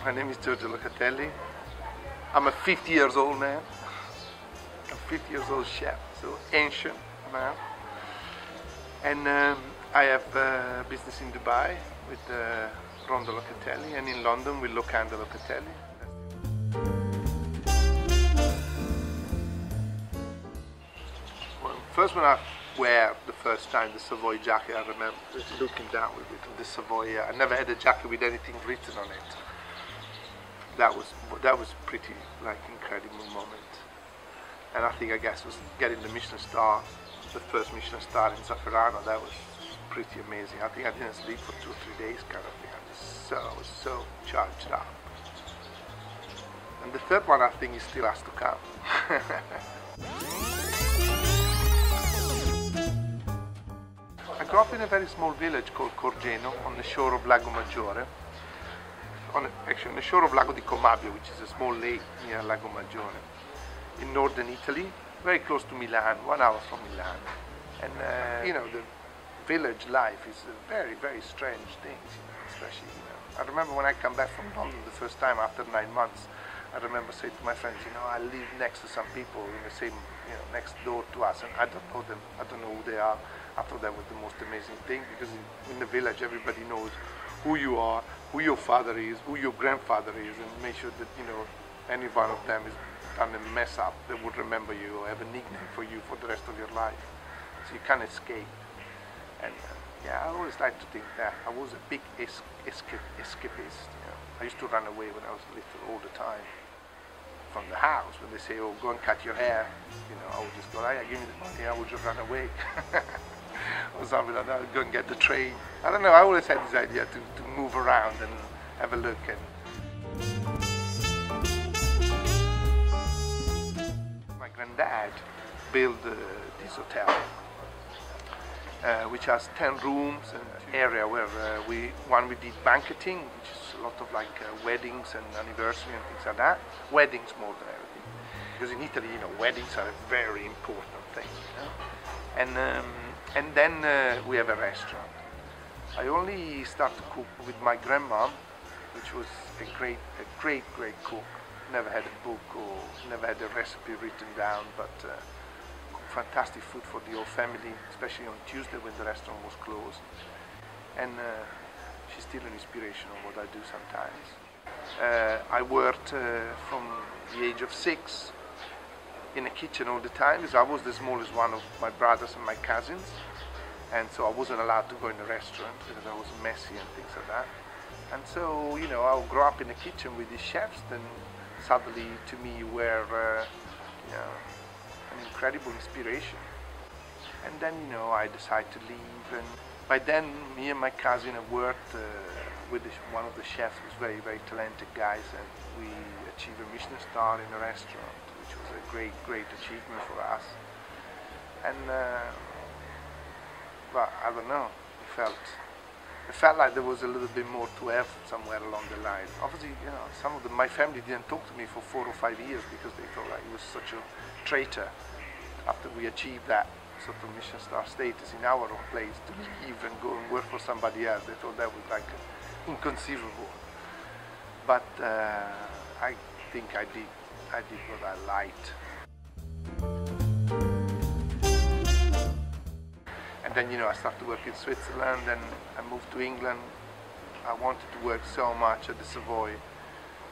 My name is Giorgio Locatelli. I'm a 50 years old man. A 50 years old chef, so ancient man. And I have a business in Dubai with Rondo Locatelli, and in London with Locanda Locatelli. Well, first when I wear the first time the Savoy jacket, I remember just looking down with it, the Savoy. I never had a jacket with anything written on it. That was pretty like incredible moment. And I think I guess was getting the Michelin star, the first Michelin star in Zafferano. That was pretty amazing. I think I didn't sleep for 2 or 3 days kind of thing. I was so charged up. And the third one I think is still has to come. I grew up in a very small village called Corgeno on the shore of Lago Maggiore. Actually on the shore of Lago di Comabio, which is a small lake near Lago Maggiore, in northern Italy, very close to Milan, 1 hour from Milan. And you know, the village life is a very, very strange thing, especially, you know. I remember when I come back from London the first time after 9 months, I remember saying to my friends, you know, I live next to some people in the same, you know, next door to us, and I don't know them, I don't know who they are. I thought that was the most amazing thing, because in the village everybody knows who you are, who your father is, who your grandfather is, and make sure that, you know, any one of them is done a mess up, they would remember you or have a nickname for you for the rest of your life. So you can't escape. And yeah, I always like to think that I was a big escapist. You know. I used to run away when I was little all the time from the house. When they say, oh, go and cut your hair, you know, I would just go, oh, yeah, give me the money, I would just run away. Or something like that, go and get the train. I don't know, I always had this idea to move around and have a look. And my granddad built this hotel, which has 10 rooms and an area where we did banqueting, which is a lot of like weddings and anniversary and things like that. Weddings more than everything, because in Italy, you know, weddings are a very important thing. You know? And then we have a restaurant. I only started to cook with my grandma, which was a great cook. Never had a book or never had a recipe written down, but fantastic food for the whole family, especially on Tuesday when the restaurant was closed. And she's still an inspiration of what I do sometimes. I worked from the age of 6 in the kitchen all the time, because I was the smallest one of my brothers and my cousins, and so I wasn't allowed to go in the restaurant because I was messy and things like that. And so, you know, I would grow up in the kitchen with these chefs, then suddenly to me were you know, an incredible inspiration. And then, you know, I decided to leave, and by then me and my cousin had worked with one of the chefs, who was very, very talented guys, and we achieved a Michelin star in a restaurant, which was a great achievement for us. And well, I don't know, it felt like there was a little bit more to have somewhere along the line. Obviously, you know, my family didn't talk to me for 4 or 5 years because they thought I was such a traitor after we achieved that sort of Michelin star status in our own place, to leave and go and work for somebody else. They thought that was like inconceivable. But I think I did what I liked. And then, you know, I started to work in Switzerland, and I moved to England. I wanted to work so much at the Savoy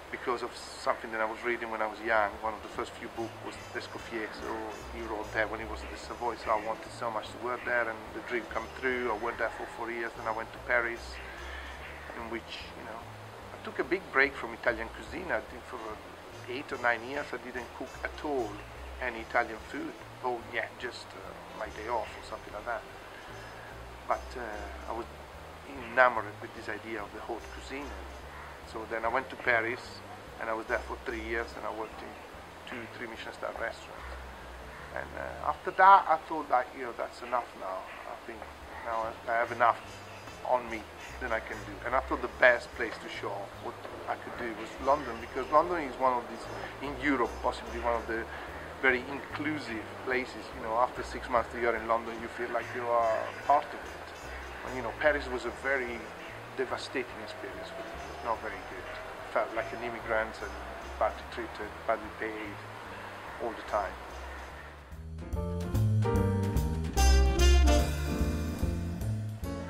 because of something that I was reading when I was young. One of the first few books was D'Escoffier, so he wrote there when he was at the Savoy, so I wanted so much to work there, and the dream came true. I worked there for 4 years, then I went to Paris, in which, you know, I took a big break from Italian cuisine. I think for 8 or 9 years I didn't cook at all any Italian food. Oh yeah, just my day off or something like that. But I was enamored with this idea of the haute cuisine. So then I went to Paris, and I was there for 3 years, and I worked in 2, 3 Michelin star restaurants. And after that, I thought that, you know, that's enough now. I think now I have enough on me than I can do. And I thought the best place to show what I could do was London, because London is one of these, in Europe, possibly one of the very inclusive places. You know, after 6 months that you're in London, you feel like you are part of it. And, you know, Paris was a very devastating experience for me. It was not very good. felt like an immigrant and badly treated, badly paid all the time.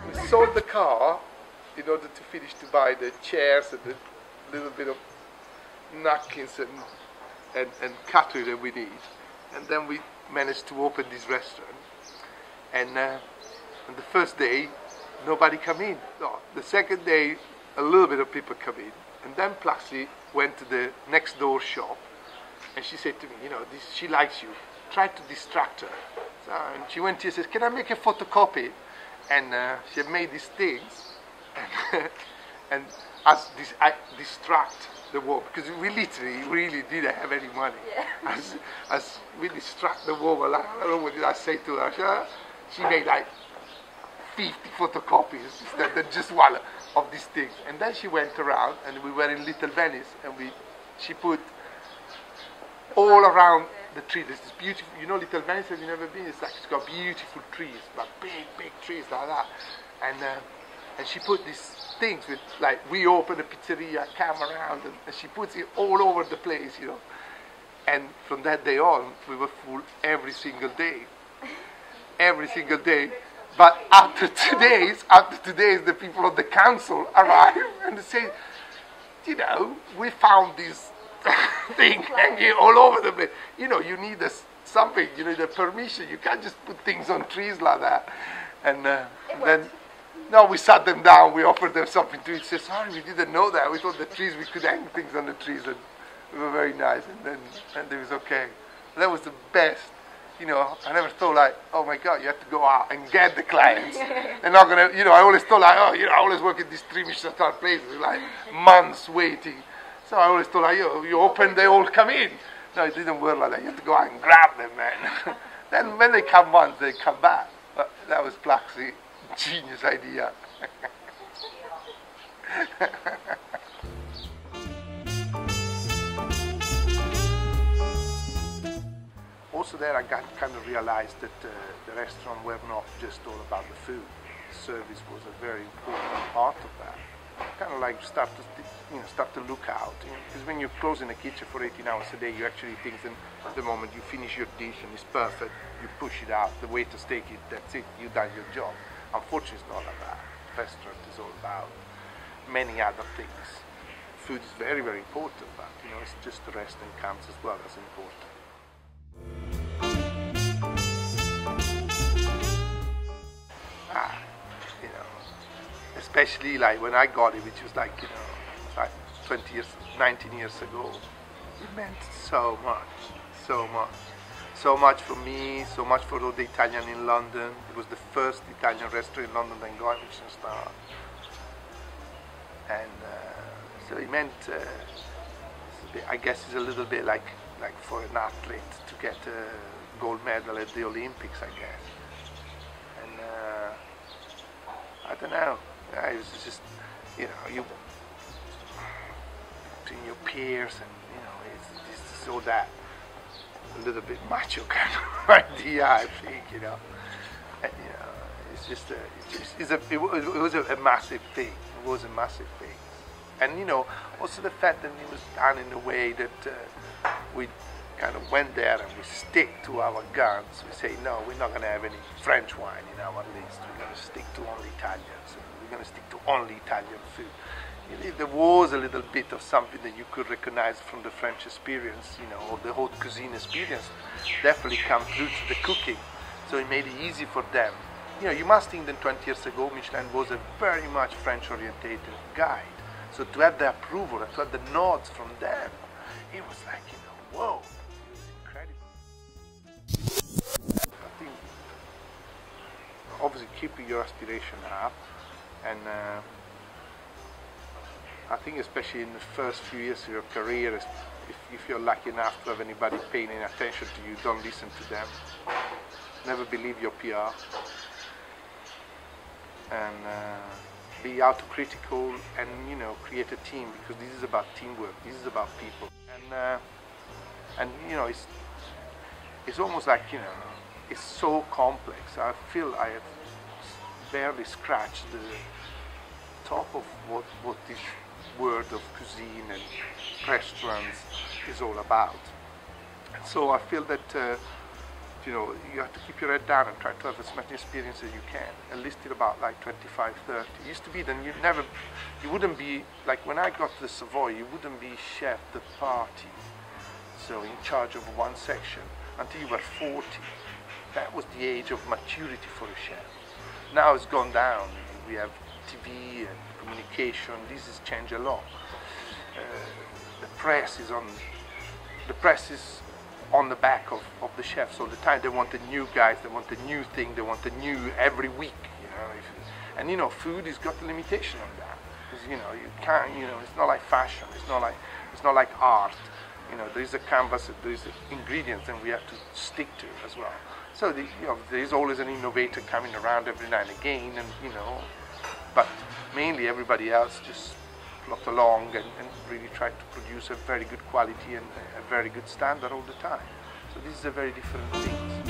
We sold the car in order to finish to buy the chairs and the little bit of napkins and cutlery that we need. And then we managed to open this restaurant. And on the first day, nobody come in. No, the second day, a little bit of people come in. And then Plaxi went to the next door shop, and she said to me, you know, she likes you. Try to distract her. So, and she went here and says, can I make a photocopy? And she had made these things, and I distract the woman, because we literally really didn't have any money. Yeah. As we distract the woman, I don't know what did I say to her. She made like 50 photocopies instead of just one of these things. And then she went around, and we were in Little Venice, and she put all around the tree. There's this beautiful, you know, Little Venice, have you never been? It's like, it's got beautiful trees, but big trees like that. And she put these things with, like, we open a pizzeria, come around, and she puts it all over the place, you know. And from that day on, we were full every single day. Every single day. But after 2 days, the people of the council arrive and they say, you know, we found this thing hanging all over the place. You know, you need something, you need a permission. You can't just put things on trees like that. And then, no, we sat them down, we offered them something to eat. They said, sorry, we didn't know that. We thought the trees, we could hang things on the trees, and we were very nice. And it was okay. That was the best. You know, I never thought like, oh my God, you have to go out and get the clients. They're not gonna, you know, I always thought like, oh, you know, I always work at these 3-star places, like months waiting. So I always thought like, you open, they all come in. No, it didn't work like that. You have to go out and grab them, man. Then when they come once, they come back. But that was Plaxi's genius idea. Also there I kind of realized that the restaurant were not just all about the food. Service was a very important part of that. Kind of like start to look out, you know, because when you're closing a kitchen for 18 hours a day, you actually think that at the moment you finish your dish and it's perfect, you push it out, the waiters take it, that's it, you've done your job. Unfortunately, it's not like that. Restaurant is all about many other things. Food is very, very important, but you know, it's just the rest that counts as well as important. You know, especially like when I got it, which was like, you know, like 19 years ago, it meant so much for me, so much for all the Italian in London. It was the first Italian restaurant in London that got a Michelin star, and so it meant, I guess, it's a little bit like for an athlete to get a gold medal at the Olympics, I guess. And I don't know. It was just, you know, you between your peers, and you know, it's so that a little bit macho kind of idea, I think, you know. And, you know, it's just it was a massive thing. It was a massive thing. And you know, also the fact that it was done in a way that we kind of went there and we stick to our guns. We say, no, we're not going to have any French wine in our list. We're going to stick to only Italians. We're going to stick to only Italian food. You know, there was a little bit of something that you could recognize from the French experience, you know, or the haute cuisine experience, definitely come through to the cooking. So it made it easy for them. You know, you must think that 20 years ago, Michelin was a very much French-orientated guide. So to have the approval, to have the nods from them, it was like, you know, whoa, it was incredible. I think, obviously, keeping your aspiration up, and I think especially in the first few years of your career, if you're lucky enough to have anybody paying any attention to you, don't listen to them. Never believe your PR. And be autocritical, and you know, create a team, because this is about teamwork. This is about people. And you know, it's almost like, you know, it's so complex. I feel I have barely scratched the top of what is world of cuisine and restaurants is all about. And so I feel that you know, you have to keep your head down and try to have as much experience as you can. At least till about like 25, 30. It used to be then you wouldn't be, like when I got to the Savoy, you wouldn't be chef de partie, so in charge of one section, until you were 40. That was the age of maturity for a chef. Now it's gone down. We have TV and communication. This has changed a lot. The press is on the back of the chefs all the time. They want the new guys, they want the new thing, they want the new every week, you know. And you know, food has got a limitation on that. Because you know, you can't, you know, it's not like fashion, it's not like art. You know, there is a canvas, there is ingredients, and we have to stick to it as well. So you know, there is always an innovator coming around every now and again, and you know, but mainly everybody else just plot along and really try to produce a very good quality and a very good standard all the time. So this is a very different thing.